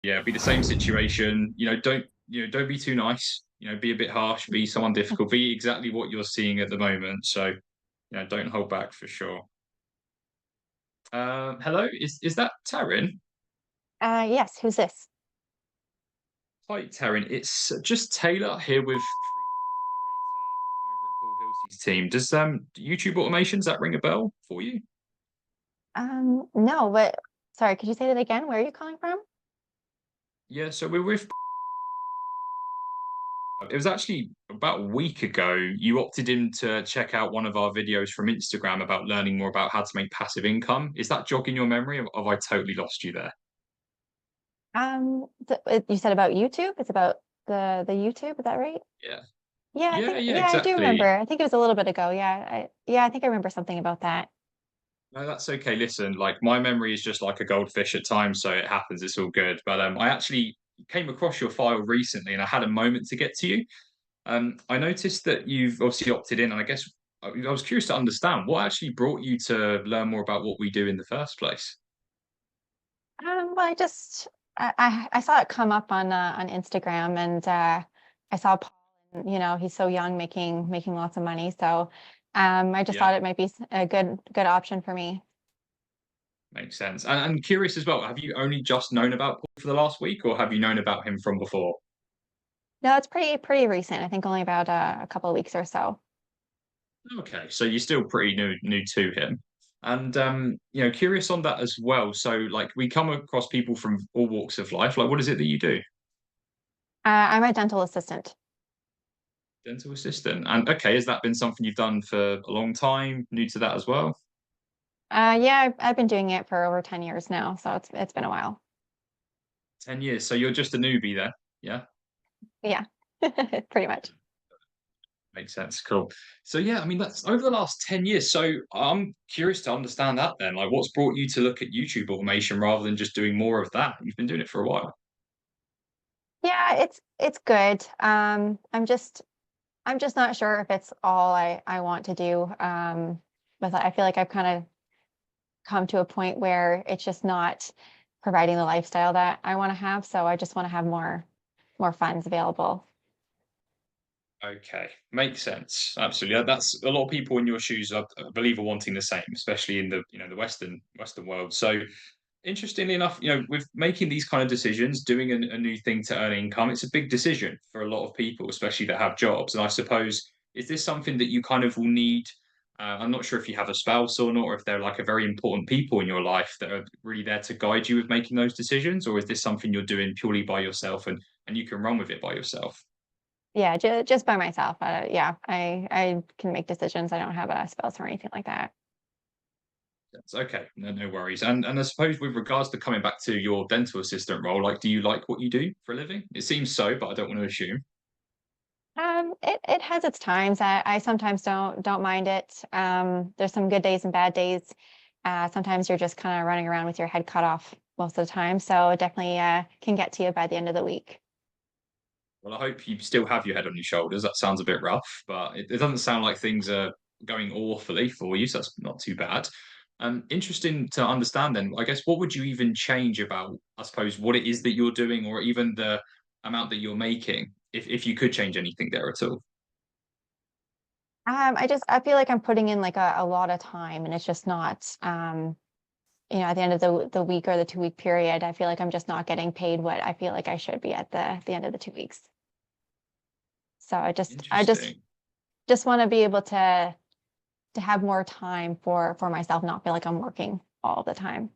Yeah, be the same situation. Don't be too nice. Be a bit harsh. Be someone difficult. Be exactly what you're seeing at the moment. So, don't hold back for sure. Hello, is that Taryn? Yes, who's this? Hi, Taryn. It's just Taylor here with Freedom Accelerator over at Paul Hilsey's team. Does YouTube automations that ring a bell for you? No, but sorry, could you say that again? Where are you calling from? Yeah, so we're with. It was actually about a week ago. You opted in to check out one of our videos from Instagram about learning more about how to make passive income. Is that jogging your memory, or have I totally lost you there? You said about YouTube? It's about the YouTube, is that right? Yeah, Yeah, yeah, yeah, I do remember. exactly. I think it was a little bit ago. Yeah, I think I remember something about that. No, that's okay. Listen, like my memory is just like a goldfish at times, so it happens. It's all good. But I actually came across your file recently, and I had a moment to get to you. I noticed that you've obviously opted in, and I guess I was curious to understand what actually brought you to learn more about what we do in the first place. Well, I saw it come up on Instagram, and I saw Paul, and he's so young, making lots of money. So I just Yeah, thought it might be a good option for me. makes sense. And curious as well, have you only just known about Paul for the last week, or have you known about him from before? No, it's pretty recent. I think only about a couple of weeks or so. Okay, so you're still pretty new to him. And curious on that as well. So like we come across people from all walks of life. Like what is it that you do? I'm a dental assistant. Dental assistant. And okay, has that been something you've done for a long time? New to that as well? Yeah, I've been doing it for over 10 years now, so it's been a while. 10 years. So you're just a newbie there. Yeah. Yeah, pretty much. Makes sense. Cool. So yeah, I mean that's over the last 10 years. So I'm curious to understand that then. Like what's brought you to look at YouTube automation rather than just doing more of that? You've been doing it for a while. Yeah, it's good. I'm just not sure if it's all I want to do. But I feel like I've kind of come to a point where it's just not providing the lifestyle that I want to have. So I just want to have more funds available. Okay, makes sense. Absolutely. That's a lot of people in your shoes, I believe, are wanting the same, especially in the Western world. So, interestingly enough, with making these kind of decisions, doing a new thing to earn income, it's a big decision for a lot of people, especially that have jobs. And I suppose, is this something that you kind of will need? I'm not sure if you have a spouse or not, or if they're like a very important people in your life that are really there to guide you with making those decisions, or is this something you're doing purely by yourself and you can run with it by yourself? Yeah, just by myself. Yeah, I can make decisions. I don't have a spouse or anything like that. That's okay. No worries. And I suppose with regards to coming back to your dental assistant role, like, do you like what you do for a living? It seems so, but I don't want to assume. It has its times. I sometimes don't mind it. There's some good days and bad days. Sometimes you're just kind of running around with your head cut off most of the time. So it definitely can get to you by the end of the week. Well, I hope you still have your head on your shoulders. That sounds a bit rough, but it doesn't sound like things are going awfully for you, so that's not too bad. Interesting to understand then, I guess, what would you even change about, I suppose, what it is that you're doing or even the amount that you're making, if you could change anything there at all? I feel like I'm putting in like a lot of time, and it's just not at the end of the week or the 2 week period, I feel like I'm just not getting paid what I feel like I should be at the end of the 2 weeks. So I Interesting. just want to be able to have more time for myself, not feel like I'm working all the time.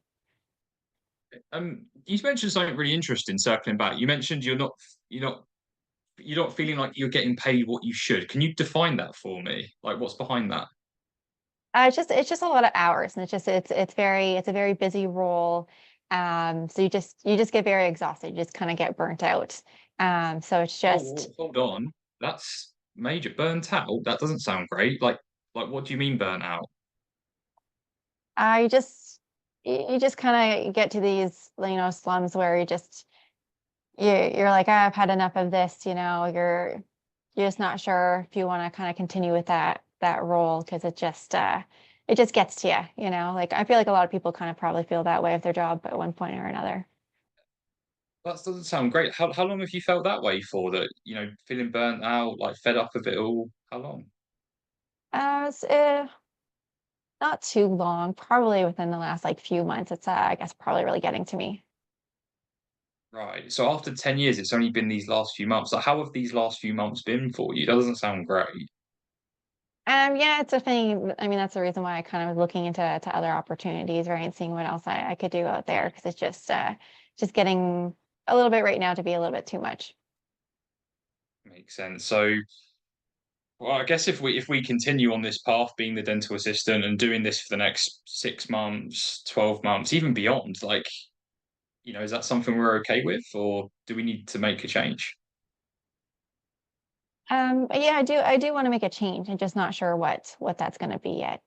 You mentioned something really interesting. Circling back, you mentioned you're not you're not feeling like you're getting paid what you should. Can you define that for me? Like, what's behind that? It's just a lot of hours, and it's a very busy role. So you just get very exhausted. You just kind of get burnt out. So it's just Hold on. That's major. Burnt out. That doesn't sound great. What do you mean burnt out? I just you just kind of get to these slums where you're like, "Ah, I've had enough of this. You're just not sure if you want to kind of continue with that role, because it just gets to you. Like I feel like a lot of people kind of probably feel that way with their job at one point or another. That doesn't sound great. How long have you felt that way for? That, feeling burnt out, like fed up of it all? How long? It's, not too long, probably within the last, like, few months. It's, I guess, probably really getting to me. Right. So after 10 years, it's only been these last few months. So how have these last few months been for you? That doesn't sound great. Yeah, it's definitely, I mean, that's the reason why I kind of was looking into to other opportunities, right, and seeing what else I could do out there, because it's just getting a little bit right now to be a little bit too much. Makes sense. So, well, I guess if we continue on this path, being the dental assistant and doing this for the next 6 months, 12 months, even beyond, like, is that something we're okay with, or do we need to make a change? But yeah, I do want to make a change. I'm just not sure what that's going to be yet.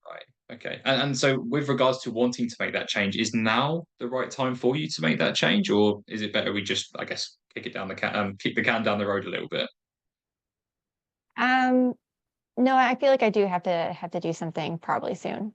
Right. Okay. And so, with regards to wanting to make that change, is now the right time for you to make that change, or is it better we just, I guess, kick the can down the road a little bit? Um, no, I feel like I do have to do something probably soon.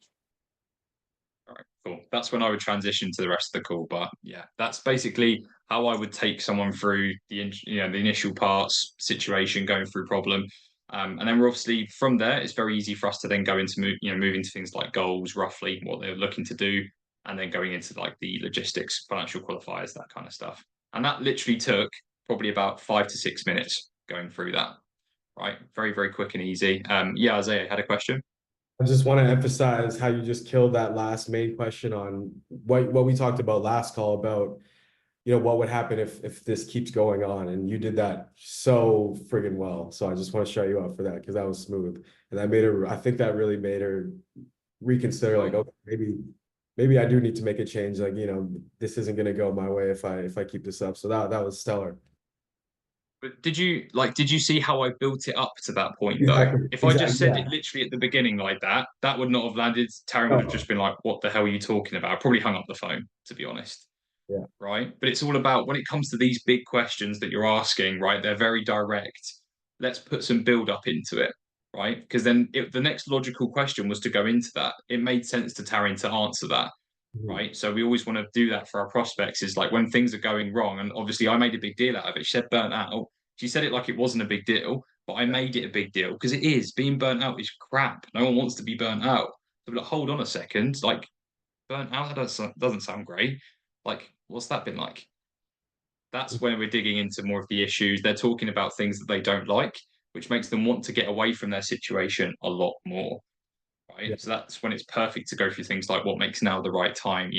All right, cool. That's when I would transition to the rest of the call. But yeah, that's basically how I would take someone through the initial parts, situation, going through problem, and then we're obviously from there. It's very easy for us to then go into move into things like goals, roughly what they're looking to do, and then going into like the logistics, financial qualifiers, that kind of stuff. And that literally took probably about 5 to 6 minutes going through that. Right, very very quick and easy. Yeah, Isaiah had a question. I just want to emphasize how you just killed that last main question on what we talked about last call about, what would happen if this keeps going on, and you did that so friggin' well. So I just want to shout you out for that because that was smooth, and that made her. I think that really made her reconsider, like, okay, maybe I do need to make a change. Like, this isn't gonna go my way if I keep this up. So that was stellar. But did you see how I built it up to that point though? Exactly. If I just Exactly. said Yeah. it literally at the beginning like that, that would not have landed. Taryn would have No. just been like, "What the hell are you talking about?" I probably hung up the phone, to be honest. Yeah. Right? But it's all about when it comes to these big questions that you're asking, right? They're very direct. Let's put some build up into it, right? Because then the next logical question was to go into that. It made sense to Taryn to answer that, Mhm. right? So we always want to do that for our prospects. Is like when things are going wrong, and obviously I made a big deal out of it. She said burnt out. She said it like it wasn't a big deal, but I Yeah. made it a big deal because it is. Being burnt out is crap. No one wants to be burnt out. So like, hold on a second, like burnt out, that doesn't sound great. Like, what's that been like? That's when we're digging into more of the issues. They're talking about things that they don't like, which makes them want to get away from their situation a lot more, Yeah. right? So that's when it's perfect to go through things like what makes now the right time,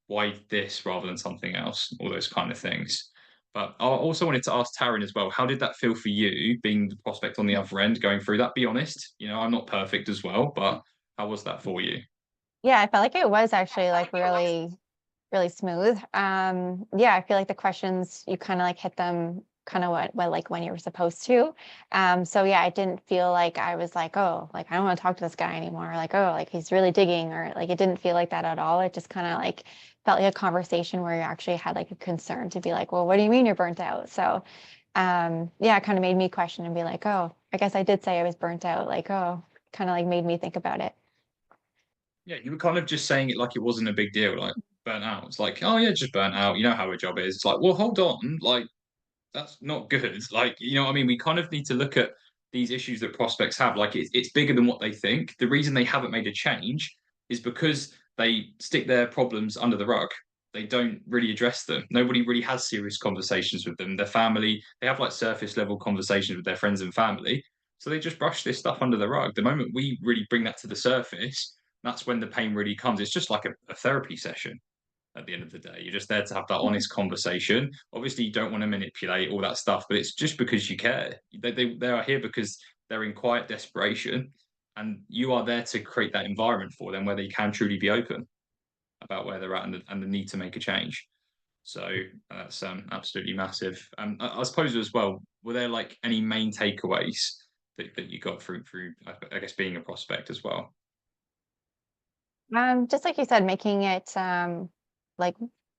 why this rather than something else, all those kind of things. But I also wanted to ask Taryn as well, how did that feel for you, being the prospect on the other end, going through that? Be honest, I'm not perfect as well, but how was that for you? Yeah, I felt like it was actually like really smooth. Yeah, I feel like the questions you kind of like hit them kind of what like when you were supposed to. So yeah, I didn't feel like I was like, oh, like I don't want to talk to this guy anymore. Like, oh, like he's really digging, or like it didn't feel like that at all. It just kind of like felt like a conversation where you actually had like a concern to be like, well, what do you mean you're burnt out? So yeah, it kind of made me question and be like, oh, I guess I did say I was burnt out. Like, oh, kind of like made me think about it. Yeah, you were kind of just saying it like it wasn't a big deal, like burnt out. It's like, oh yeah, just burnt out. You know how a job is. It's like, well, hold on, like that's not good. Like, what I mean? We kind of need to look at these issues that prospects have. Like, it's bigger than what they think. The reason they haven't made a change is because they stick their problems under the rug. They don't really address them. Nobody really has serious conversations with them. Their family, they have like surface level conversations with their friends and family. So they just brush this stuff under the rug. The moment we really bring that to the surface, that's when the pain really comes. It's just like a therapy session at the end of the day. You're just there to have that honest conversation. Obviously, you don't want to manipulate all that stuff, but it's just because you care. They are here because they're in quiet desperation, and you are there to create that environment for them where they can truly be open about where they're at and the need to make a change. So that's absolutely massive. I suppose as well, were there like any main takeaways that you got through I guess being a prospect as well? Just like you said, making it like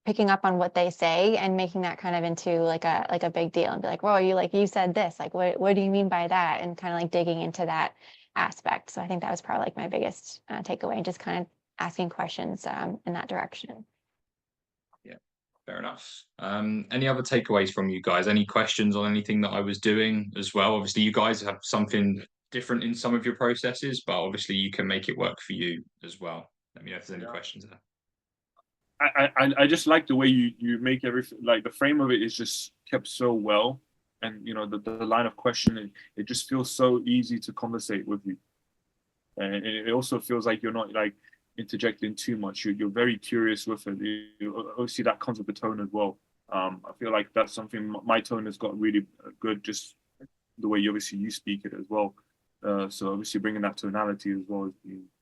picking up on what they say and making that kind of into like a big deal and be like, "Whoa, you like you said this. Like, what do you mean by that?" And kind of like digging into that aspect. So I think that was probably like my biggest takeaway, and just kind of asking questions in that direction. Yeah. Fair enough. Any other takeaways from you guys? Any questions on anything that I was doing as well? Obviously, you guys have something different in some of your processes, but obviously you can make it work for you as well. Let me know if there's any questions there. I just like the way you make everything, like the frame of it is just kept so well, and you know the line of questioning, it just feels so easy to conversate with you, and it also feels like you're not like interjecting too much. You're very curious with it. Obviously that comes with the tone as well. I feel like that's something my tone has got really good, just the way you speak it as well. So obviously bringing that tonality as well.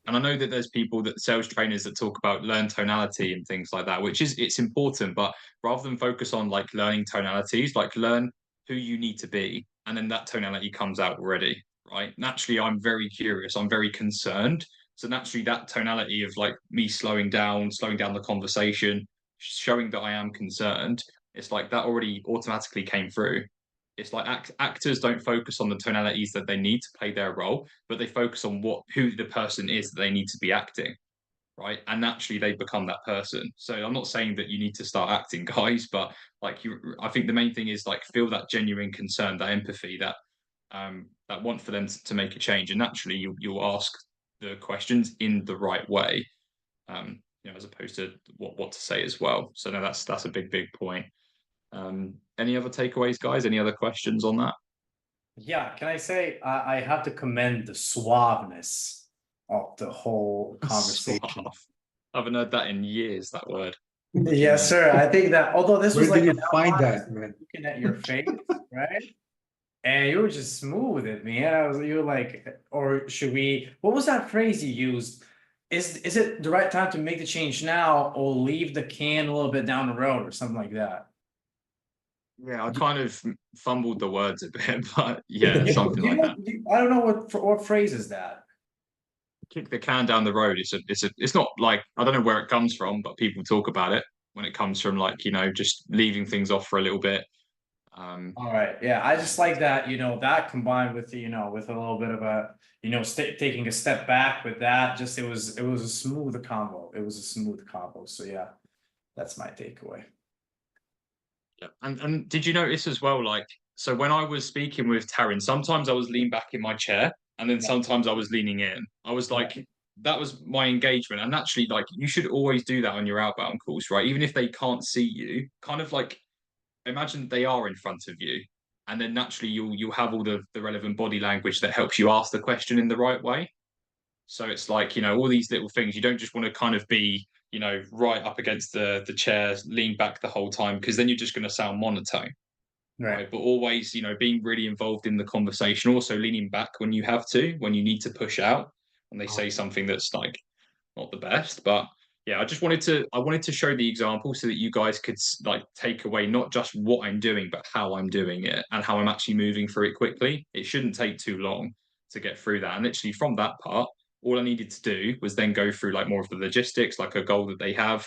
And I know that there's people that sales trainers that talk about learn tonality and things like that, which is it's important, but rather than focus on like learning tonalities, like learn who you need to be, and then that tonality comes out already, right? Naturally, I'm very curious, I'm very concerned. So naturally that tonality of like me slowing down the conversation, showing that I am concerned, it's like that already automatically came through. It's like actors don't focus on the tonalities that they need to play their role, but they focus on who the person is that they need to be acting, right? And naturally, they become that person. So I'm not saying that you need to start acting, guys, but like I think the main thing is like feel that genuine concern, that empathy, that want for them to make a change, and naturally, you'll ask the questions in the right way, as opposed to what to say as well. So no, that's a big point. Any other takeaways, guys? Any other questions on that? Yeah, can I say I have to commend the suaveness of the whole conversation. Suave. I haven't heard that in years, that word. Yes, sir. I think that although this was Where like did you find that, man? looking at your face, right? And you were just smooth with it, man. You were like, or should we? What was that phrase you used? Is it the right time to make the change now, or leave the can a little bit down the road, or something like that? Yeah, I kind of fumbled the words a bit, but yeah, something like that. I don't know what phrase is that. Kick the can down the road. It's not like I don't know where it comes from, but people talk about it when it comes from like just leaving things off for a little bit. All right, yeah, I just like that, that combined with with a little bit of a taking a step back with that. Just it was a smooth combo. It was a smooth combo. So yeah, that's my takeaway. Yeah, and did you notice as well, like, so when I was speaking with Taryn, sometimes I was leaning back in my chair, and then sometimes I was leaning in. I was like, that was my engagement, and naturally, like, you should always do that on your outbound calls, right? Even if they can't see you, kind of like imagine they are in front of you, and then naturally you'll have all the relevant body language that helps you ask the question in the right way. So it's like, all these little things. You don't just want to kind of be, right up against the chairs, lean back the whole time, because then you're just going to sound monotone. Right. But always, being really involved in the conversation, also leaning back when you have to, when you need to push out, when they say something that's like not the best. But yeah, I wanted to show the example so that you guys could like take away not just what I'm doing, but how I'm doing it and how I'm actually moving through it quickly. It shouldn't take too long to get through that. And literally from that part, all I needed to do was then go through like more of the logistics, like a goal that they have.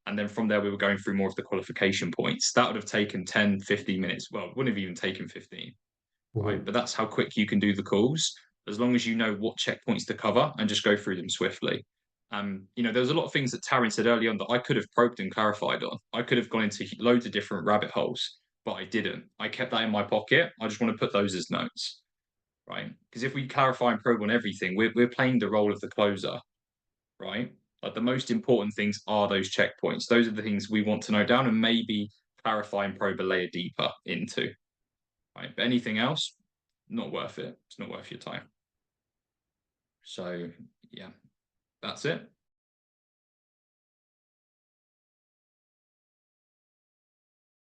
And then from there, we were going through more of the qualification points. That would have taken 10, 15 minutes. Well, it wouldn't have even taken 15. Right. But that's how quick you can do the calls, as long as you know what checkpoints to cover and just go through them swiftly. There was a lot of things that Taryn said early on that I could have probed and clarified on. I could have gone into loads of different rabbit holes, but I didn't. I kept that in my pocket. I just want to put those as notes, right? Because if we clarify and probe on everything, we're playing the role of the closer, right? Like the most important things are those checkpoints. Those are the things we want to know down and maybe clarify and probe a layer deeper into, right? But anything else, not worth it. It's not worth your time. So yeah, that's it.